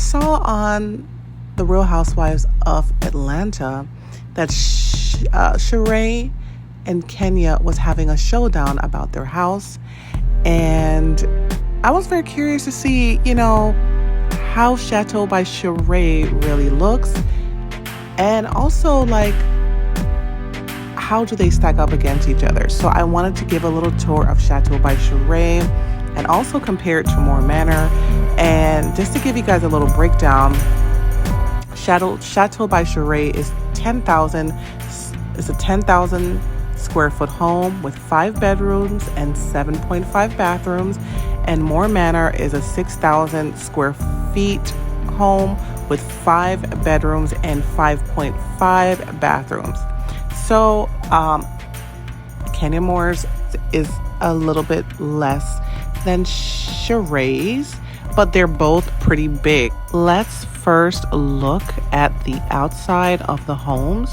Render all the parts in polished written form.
saw on the Real Housewives of Atlanta that Sheree and Kenya was having a showdown about their house. And I was very curious to see, how Chateau by Sheree really looks. And also, like, how do they stack up against each other? So I wanted to give a little tour of Chateau by Sheree and also compare it to Manor. And just to give you guys a little breakdown, Chateau by Sheree is a 10,000 square foot home with 5 bedrooms and 7.5 bathrooms. And Manor is a 6,000 square feet home with 5 bedrooms and 5.5 bathrooms. So Kenya Moore's is a little bit less than Sheree's, but they're both pretty big. Let's first look at the outside of the homes.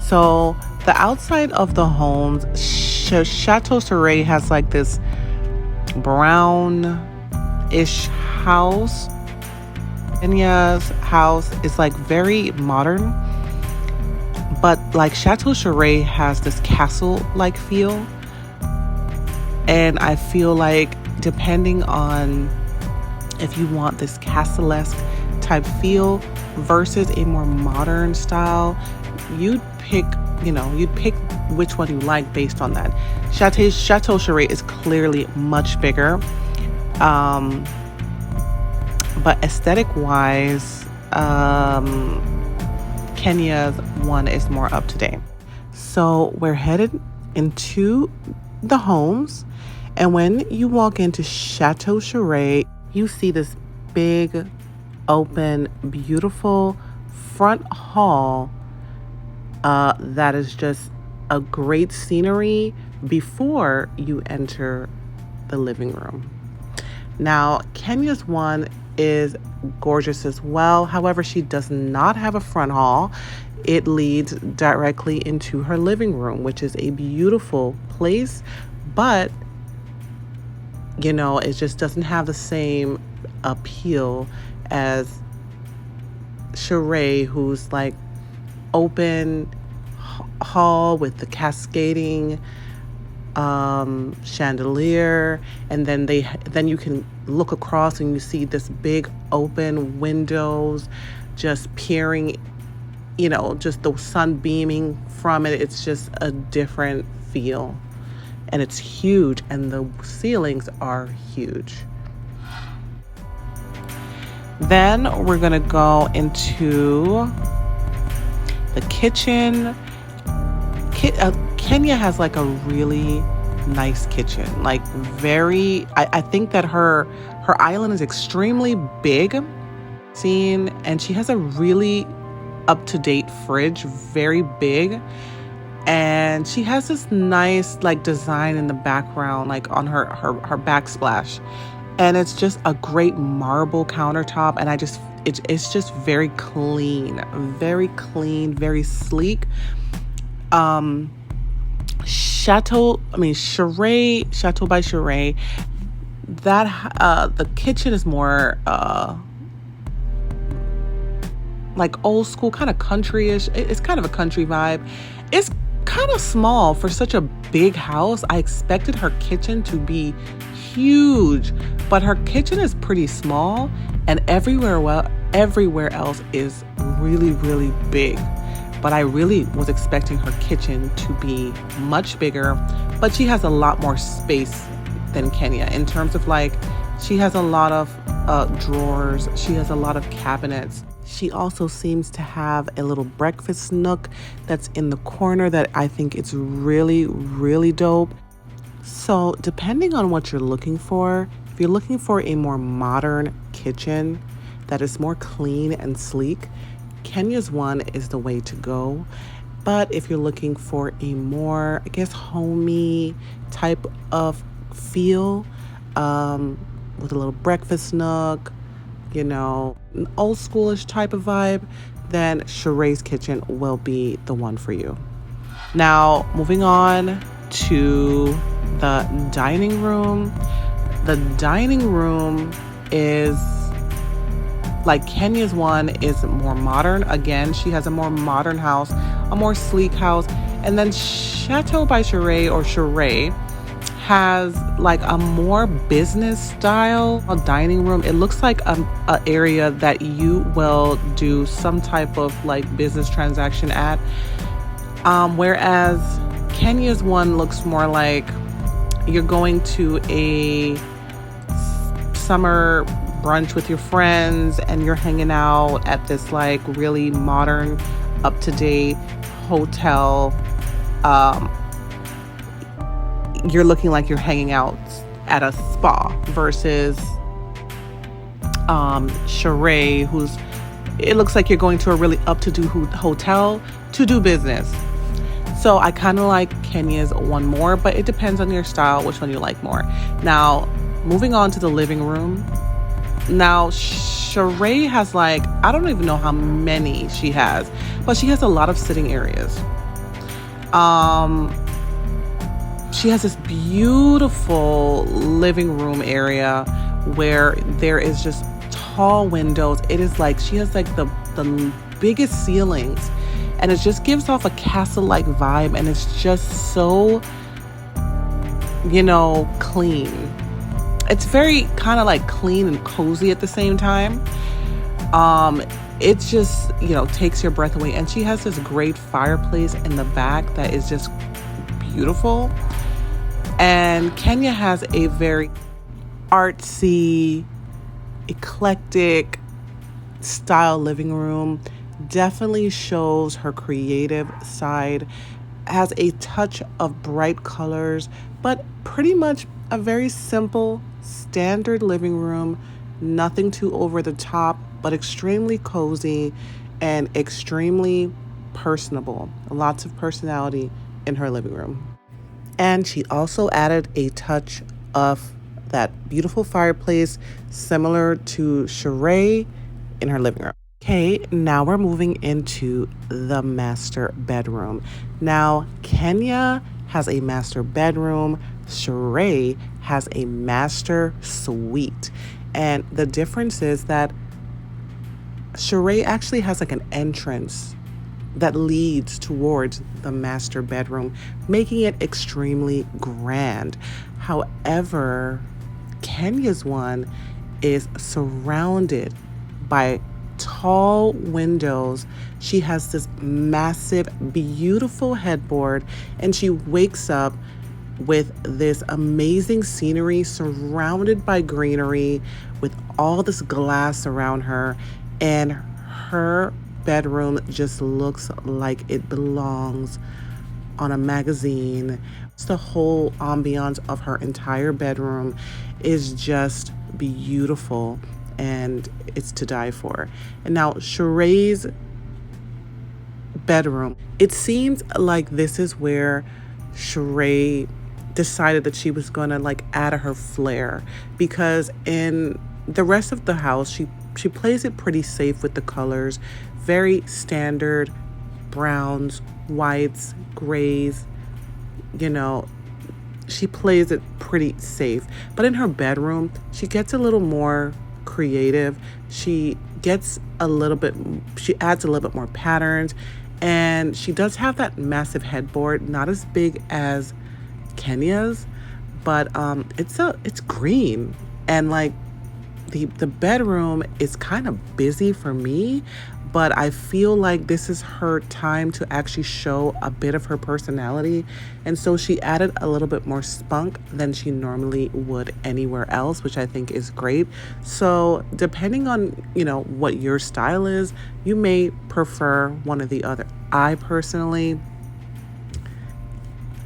So the outside of the homes, Chateau Sheree has like this brownish house. Kenya's house is like very modern, but like Chateau Sheree has this castle-like feel. And I feel like depending on if you want this castle-esque type feel versus a more modern style, you'd pick which one you like based on that. Chateau Sheree is clearly much bigger. But aesthetic-wise, Kenya's one is more up to date. So we're headed into the homes. And when you walk into Chateau Sheree, you see this big, open, beautiful front hall that is just a great scenery before you enter the living room. Now, Kenya's one is gorgeous as well. However, she does not have a front hall. It leads directly into her living room, which is a beautiful place, but it just doesn't have the same appeal as Sheree, who's like open hall with the cascading chandelier, and then you can look across and you see this big open windows just peering, just the sun beaming from it. It's just a different feel, and it's huge, and the ceilings are huge. Then we're gonna go into the kitchen. Kenya has like a really nice kitchen, like I think that her island is extremely big, and she has a really up-to-date fridge, very big, and she has this nice like design in the background, like on her backsplash, and it's just a great marble countertop, and it's just very clean, very sleek. Chateau by Sheree, that the kitchen is more like old school, kind of countryish. It's kind of a country vibe. It's kind of small for such a big house. I expected her kitchen to be huge, but her kitchen is pretty small, and everywhere else is really big. But I really was expecting her kitchen to be much bigger, but she has a lot more space than Kenya in terms of like, she has a lot of drawers. She has a lot of cabinets. She also seems to have a little breakfast nook that's in the corner that I think it's really dope. So depending on what you're looking for, if you're looking for a more modern kitchen that is more clean and sleek, Kenya's one is the way to go. But if you're looking for a more, I guess, homey type of feel, with a little breakfast nook, an old schoolish type of vibe, then Sheree's kitchen will be the one for you. Now, moving on to the dining room. The dining room is Like Kenya's one is more modern. Again, she has a more modern house, a more sleek house. And then Chateau by Sheree or Sheree has like a more business style dining room. It looks like a area that you will do some type of like business transaction at. Whereas Kenya's one looks more like you're going to a summer brunch with your friends and you're hanging out at this like really modern, up-to-date hotel. You're looking like you're hanging out at a spa versus Sheree, it looks like you're going to a really up-to-date hotel to do business. So I kind of like Kenya's one more, but it depends on your style, which one you like more. Now, moving on to the living room. Now, Sheree has like, I don't even know how many she has, but she has a lot of sitting areas. She has this beautiful living room area where there is just tall windows. It is like, she has like the biggest ceilings, and it just gives off a castle-like vibe, and it's just so, clean. It's very kind of like clean and cozy at the same time. It just, takes your breath away. And she has this great fireplace in the back that is just beautiful. And Kenya has a very artsy, eclectic style living room. Definitely shows her creative side. Has a touch of bright colors, but pretty much a very simple, standard living room. Nothing too over the top, but extremely cozy and extremely personable. Lots of personality in her living room. And she also added a touch of that beautiful fireplace similar to Sheree in her living room. Okay, now we're moving into the master bedroom. Now, Kenya has a master bedroom. Sheree has a master suite. And the difference is that Sheree actually has like an entrance that leads towards the master bedroom, making it extremely grand. However, Kenya's one is surrounded by tall windows. She has this massive, beautiful headboard, and she wakes up with this amazing scenery surrounded by greenery with all this glass around her, and her bedroom just looks like it belongs on a magazine. The whole ambiance of her entire bedroom is just beautiful, and it's to die for. And now Sheree's bedroom, it seems like this is where Sheree decided that she was gonna like add her flair, because in the rest of the house she plays it pretty safe with the colors, very standard browns, whites, grays. She plays it pretty safe. But in her bedroom, she gets a little more creative. She adds a little bit more patterns, and she does have that massive headboard, not as big as Kenya's, but it's green, and like the bedroom is kind of busy for me, but I feel like this is her time to actually show a bit of her personality. And so she added a little bit more spunk than she normally would anywhere else, which I think is great. So depending on, what your style is, you may prefer one or the other. I personally,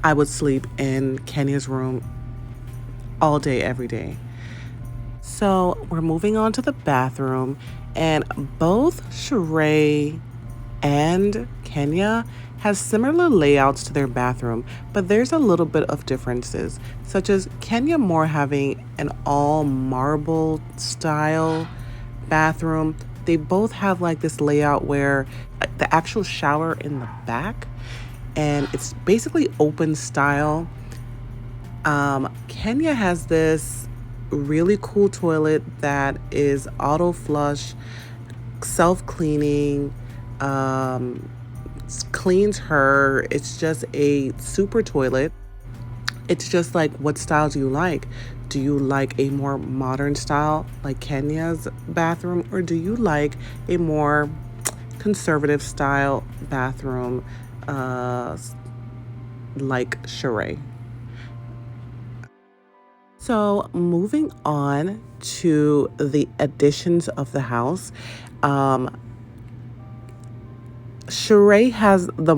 I would sleep in Kenya's room all day, every day. So we're moving on to the bathroom, and both Sheree and Kenya have similar layouts to their bathroom, but there's a little bit of differences, such as Kenya more having an all marble style bathroom. They both have like this layout where the actual shower in the back, and it's basically open style. Kenya has this really cool toilet that is auto flush, self-cleaning, cleans her. It's just a super toilet. It's just like, what style do you like? Do you like a more modern style like Kenya's bathroom, or do you like a more conservative style bathroom like Sheree? So, moving on to the additions of the house, um, Sheree has the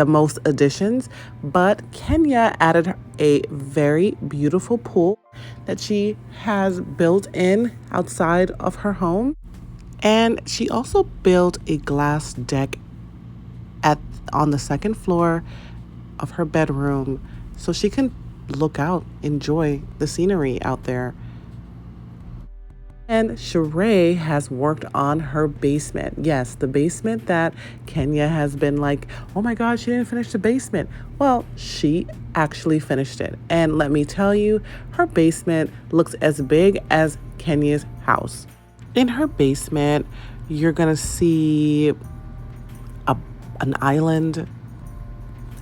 most additions, but Kenya added a very beautiful pool that she has built in outside of her home, and she also built a glass deck at on the second floor of her bedroom so she can look out, enjoy the scenery out there. And Sheree has worked on her basement. Yes, the basement that Kenya has been like, oh my God, she didn't finish the basement. Well, she actually finished it. And let me tell you, her basement looks as big as Kenya's house. In her basement, you're going to see an island,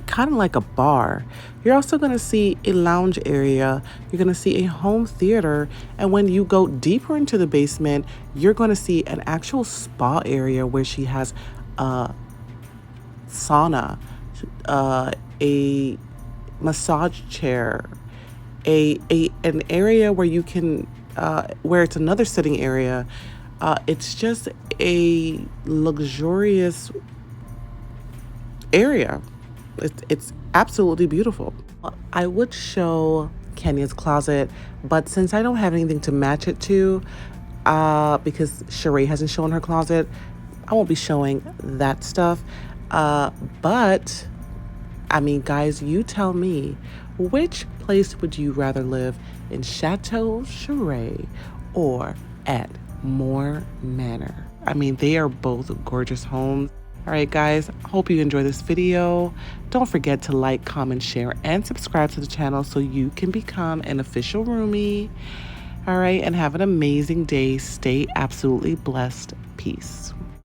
kind of like a bar. You're also going to see a lounge area. You're going to see a home theater. And when you go deeper into the basement, you're going to see an actual spa area where she has a sauna, a massage chair, an area where you can, where it's another sitting area. It's just a luxurious area. It's absolutely beautiful. I would show Kenya's closet, but since I don't have anything to match it to, because Sheree hasn't shown her closet, I won't be showing that stuff. But, I mean, guys, you tell me, which place would you rather live in, Chateau Sheree or at Manor? I mean, they are both gorgeous homes. All right, guys, hope you enjoy this video. Don't forget to like, comment, share, and subscribe to the channel so you can become an official roomie. All right, and have an amazing day. Stay absolutely blessed. Peace.